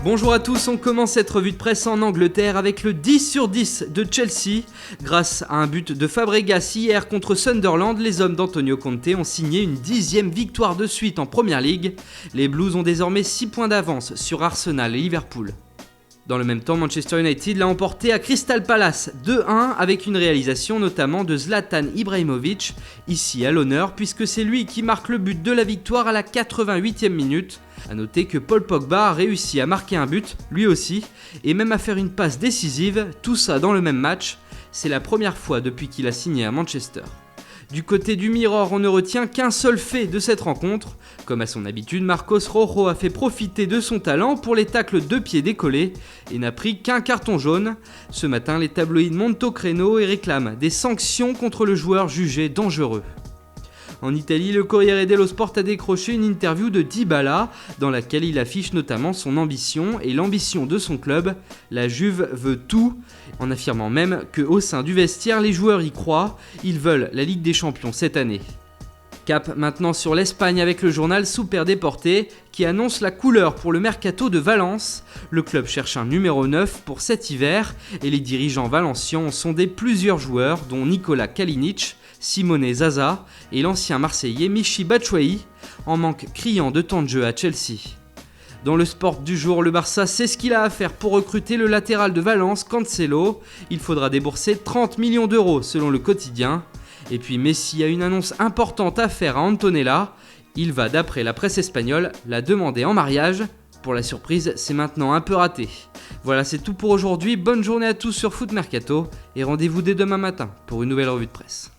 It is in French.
Bonjour à tous, on commence cette revue de presse en Angleterre avec le 10 sur 10 de Chelsea. Grâce à un but de Fabregas hier contre Sunderland, les hommes d'Antonio Conte ont signé une 10e victoire de suite en Premier League. Les Blues ont désormais 6 points d'avance sur Arsenal et Liverpool. Dans le même temps, Manchester United l'a emporté à Crystal Palace 2-1 avec une réalisation notamment de Zlatan Ibrahimovic, ici à l'honneur puisque c'est lui qui marque le but de la victoire à la 88e minute. A noter que Paul Pogba a réussi à marquer un but, lui aussi, et même à faire une passe décisive, tout ça dans le même match. C'est la première fois depuis qu'il a signé à Manchester. Du côté du Mirror, on ne retient qu'un seul fait de cette rencontre. Comme à son habitude, Marcos Rojo a fait profiter de son talent pour les tacles de pied décollés et n'a pris qu'un carton jaune. Ce matin, les tabloïds montent au créneau et réclament des sanctions contre le joueur jugé dangereux. En Italie, le Corriere dello Sport a décroché une interview de Dybala dans laquelle il affiche notamment son ambition et l'ambition de son club. La Juve veut tout, en affirmant même qu'au sein du vestiaire, les joueurs y croient, ils veulent la Ligue des Champions cette année. Cap maintenant sur l'Espagne avec le journal Super Deporte qui annonce la couleur pour le mercato de Valence. Le club cherche un numéro 9 pour cet hiver et les dirigeants valencians ont sondé plusieurs joueurs dont Nicolas Kalinic, Simone Zaza et l'ancien Marseillais Michy Batshuayi, en manque criant de temps de jeu à Chelsea. Dans le sport du jour, le Barça sait ce qu'il a à faire pour recruter le latéral de Valence, Cancelo. Il faudra débourser 30 millions d'euros selon le quotidien. Et puis Messi a une annonce importante à faire à Antonella. Il va, d'après la presse espagnole, la demander en mariage. Pour la surprise, c'est maintenant un peu raté. Voilà, c'est tout pour aujourd'hui. Bonne journée à tous sur Foot Mercato et rendez-vous dès demain matin pour une nouvelle revue de presse.